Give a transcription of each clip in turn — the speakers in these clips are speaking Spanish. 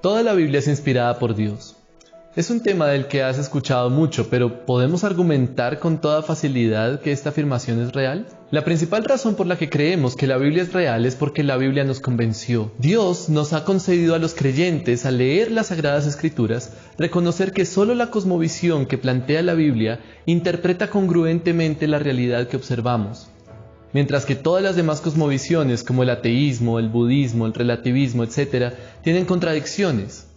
Toda la Biblia es inspirada por Dios. Es un tema del que has escuchado mucho, pero ¿podemos argumentar con toda facilidad que esta afirmación es real? La principal razón por la que creemos que la Biblia es real es porque la Biblia nos convenció. Dios nos ha concedido a los creyentes, al leer las Sagradas Escrituras, reconocer que solo la cosmovisión que plantea la Biblia interpreta congruentemente la realidad que observamos. Mientras que todas las demás cosmovisiones, como el ateísmo, el budismo, el relativismo, etc., tienen contradicciones.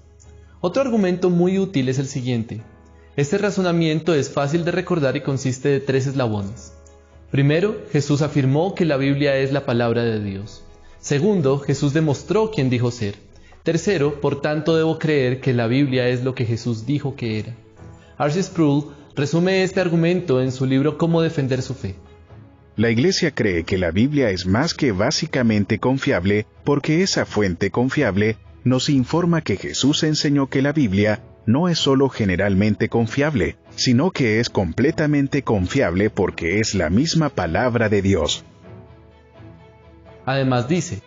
Otro argumento muy útil es el siguiente. Este razonamiento es fácil de recordar y consiste de 3 eslabones. Primero, Jesús afirmó que la Biblia es la palabra de Dios. Segundo, Jesús demostró quién dijo ser. Tercero, por tanto debo creer que la Biblia es lo que Jesús dijo que era. R.C. Sproul resume este argumento en su libro Cómo defender su fe. La Iglesia cree que la Biblia es más que básicamente confiable, porque esa fuente confiable nos informa que Jesús enseñó que la Biblia no es solo generalmente confiable, sino que es completamente confiable porque es la misma palabra de Dios. Además dice,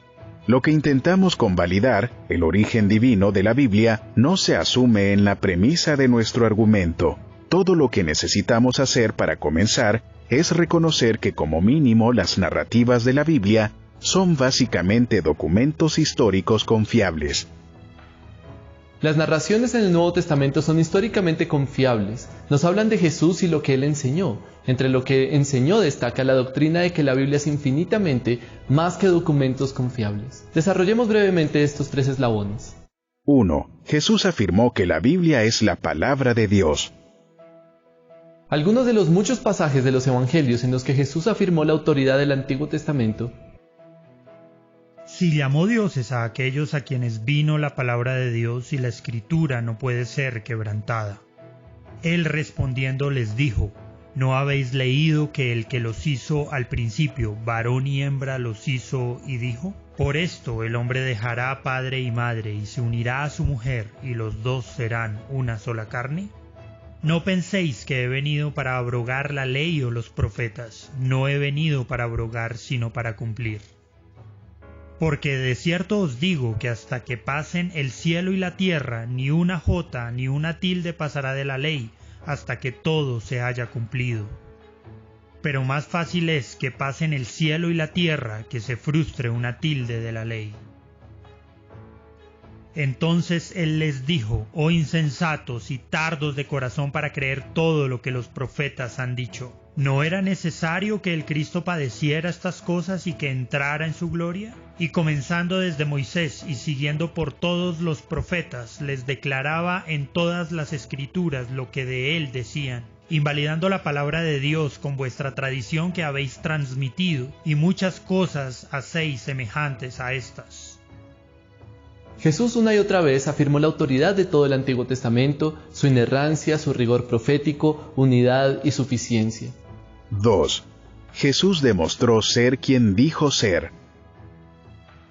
lo que intentamos convalidar, el origen divino de la Biblia, no se asume en la premisa de nuestro argumento. Todo lo que necesitamos hacer para comenzar es reconocer que como mínimo las narrativas de la Biblia son básicamente documentos históricos confiables. Las narraciones en el Nuevo Testamento son históricamente confiables. Nos hablan de Jesús y lo que Él enseñó. Entre lo que enseñó destaca la doctrina de que la Biblia es infinitamente más que documentos confiables. Desarrollemos brevemente estos 3 eslabones. 1. Jesús afirmó que la Biblia es la palabra de Dios. Algunos de los muchos pasajes de los Evangelios en los que Jesús afirmó la autoridad del Antiguo Testamento. Si llamó dioses a aquellos a quienes vino la palabra de Dios y la Escritura no puede ser quebrantada. Él respondiendo les dijo, ¿no habéis leído que el que los hizo al principio, varón y hembra los hizo y dijo? Por esto el hombre dejará padre y madre y se unirá a su mujer y los dos serán una sola carne. No penséis que he venido para abrogar la ley o los profetas, no he venido para abrogar sino para cumplir. Porque de cierto os digo que hasta que pasen el cielo y la tierra, ni una jota ni una tilde pasará de la ley, hasta que todo se haya cumplido. Pero más fácil es que pasen el cielo y la tierra que se frustre una tilde de la ley. Entonces él les dijo, oh insensatos y tardos de corazón para creer todo lo que los profetas han dicho. ¿No era necesario que el Cristo padeciera estas cosas y que entrara en su gloria? Y comenzando desde Moisés y siguiendo por todos los profetas, les declaraba en todas las escrituras lo que de él decían, invalidando la palabra de Dios con vuestra tradición que habéis transmitido, y muchas cosas hacéis semejantes a estas. Jesús una y otra vez afirmó la autoridad de todo el Antiguo Testamento, su inerrancia, su rigor profético, unidad y suficiencia. 2. Jesús demostró ser quien dijo ser.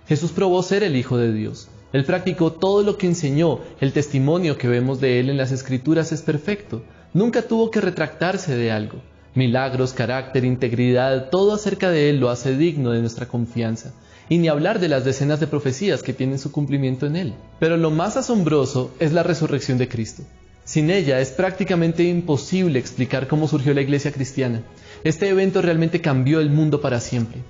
Jesús probó ser el Hijo de Dios. Él practicó todo lo que enseñó. El testimonio que vemos de Él en las Escrituras es perfecto. Nunca tuvo que retractarse de algo. Milagros, carácter, integridad, todo acerca de Él lo hace digno de nuestra confianza. Y ni hablar de las decenas de profecías que tienen su cumplimiento en Él. Pero lo más asombroso es la resurrección de Cristo. Sin ella es prácticamente imposible explicar cómo surgió la iglesia cristiana. Este evento realmente cambió el mundo para siempre.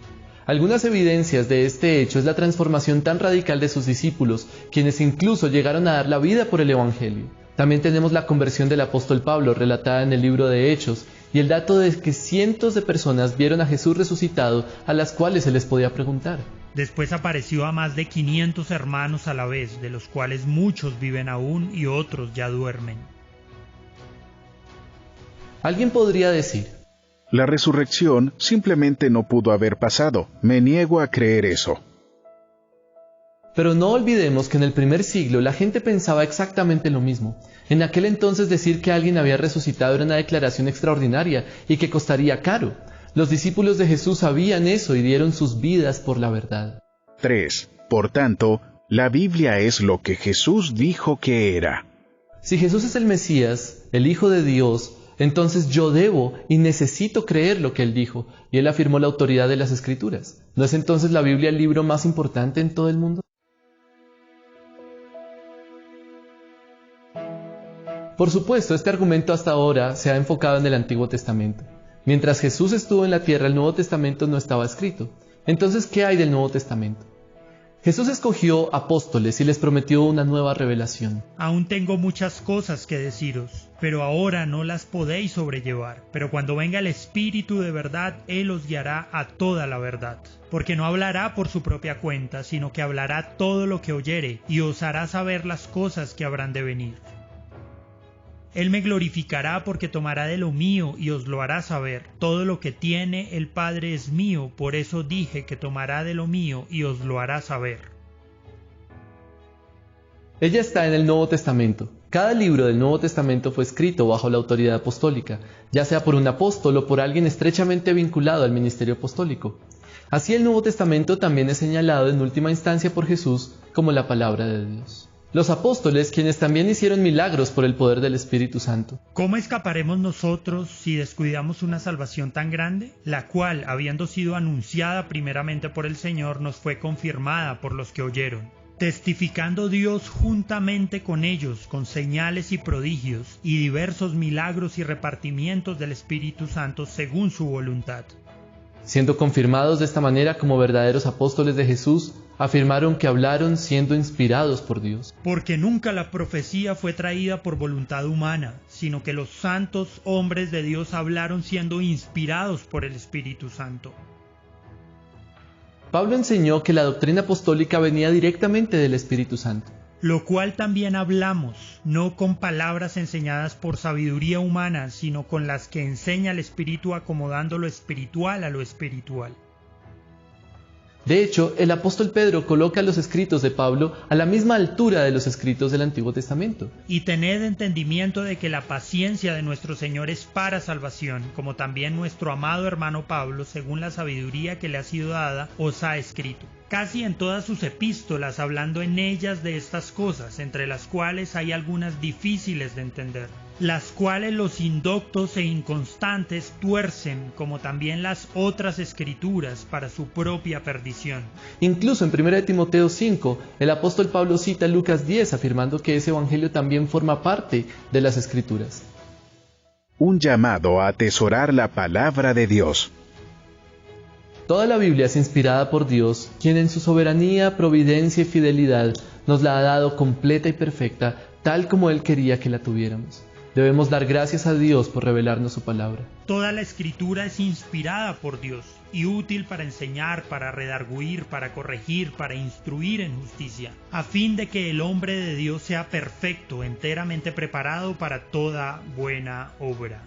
Algunas evidencias de este hecho es la transformación tan radical de sus discípulos, quienes incluso llegaron a dar la vida por el Evangelio. También tenemos la conversión del apóstol Pablo, relatada en el libro de Hechos, y el dato de que cientos de personas vieron a Jesús resucitado, a las cuales se les podía preguntar. Después apareció a más de 500 hermanos a la vez, de los cuales muchos viven aún y otros ya duermen. Alguien podría decir, la resurrección simplemente no pudo haber pasado. Me niego a creer eso. Pero no olvidemos que en el primer siglo la gente pensaba exactamente lo mismo. En aquel entonces decir que alguien había resucitado era una declaración extraordinaria y que costaría caro. Los discípulos de Jesús sabían eso y dieron sus vidas por la verdad. 3. Por tanto, la Biblia es lo que Jesús dijo que era. Si Jesús es el Mesías, el Hijo de Dios, entonces yo debo y necesito creer lo que Él dijo, y Él afirmó la autoridad de las Escrituras. ¿No es entonces la Biblia el libro más importante en todo el mundo? Por supuesto, este argumento hasta ahora se ha enfocado en el Antiguo Testamento. Mientras Jesús estuvo en la tierra, el Nuevo Testamento no estaba escrito. Entonces, ¿qué hay del Nuevo Testamento? Jesús escogió apóstoles y les prometió una nueva revelación. Aún tengo muchas cosas que deciros, pero ahora no las podéis sobrellevar. Pero cuando venga el Espíritu de verdad, Él os guiará a toda la verdad. Porque no hablará por su propia cuenta, sino que hablará todo lo que oyere, y os hará saber las cosas que habrán de venir. Él me glorificará porque tomará de lo mío y os lo hará saber. Todo lo que tiene el Padre es mío, por eso dije que tomará de lo mío y os lo hará saber. Ella está en el Nuevo Testamento. Cada libro del Nuevo Testamento fue escrito bajo la autoridad apostólica, ya sea por un apóstol o por alguien estrechamente vinculado al ministerio apostólico. Así el Nuevo Testamento también es señalado en última instancia por Jesús como la palabra de Dios. Los apóstoles, quienes también hicieron milagros por el poder del Espíritu Santo. ¿Cómo escaparemos nosotros si descuidamos una salvación tan grande? La cual, habiendo sido anunciada primeramente por el Señor, nos fue confirmada por los que oyeron. Testificando Dios juntamente con ellos, con señales y prodigios, y diversos milagros y repartimientos del Espíritu Santo según su voluntad. Siendo confirmados de esta manera como verdaderos apóstoles de Jesús, afirmaron que hablaron siendo inspirados por Dios. Porque nunca la profecía fue traída por voluntad humana, sino que los santos hombres de Dios hablaron siendo inspirados por el Espíritu Santo. Pablo enseñó que la doctrina apostólica venía directamente del Espíritu Santo. Lo cual también hablamos, no con palabras enseñadas por sabiduría humana, sino con las que enseña el Espíritu, acomodando lo espiritual a lo espiritual. De hecho, el apóstol Pedro coloca los escritos de Pablo a la misma altura de los escritos del Antiguo Testamento. Y tened entendimiento de que la paciencia de nuestro Señor es para salvación, como también nuestro amado hermano Pablo, según la sabiduría que le ha sido dada, os ha escrito. Casi en todas sus epístolas, hablando en ellas de estas cosas, entre las cuales hay algunas difíciles de entender, las cuales los indoctos e inconstantes tuercen, como también las otras escrituras, para su propia perdición. Incluso en 1 Timoteo 5, el apóstol Pablo cita Lucas 10, afirmando que ese evangelio también forma parte de las escrituras. Un llamado a atesorar la palabra de Dios. Toda la Biblia es inspirada por Dios, quien en su soberanía, providencia y fidelidad nos la ha dado completa y perfecta, tal como Él quería que la tuviéramos. Debemos dar gracias a Dios por revelarnos su palabra. Toda la Escritura es inspirada por Dios y útil para enseñar, para redarguir, para corregir, para instruir en justicia, a fin de que el hombre de Dios sea perfecto, enteramente preparado para toda buena obra.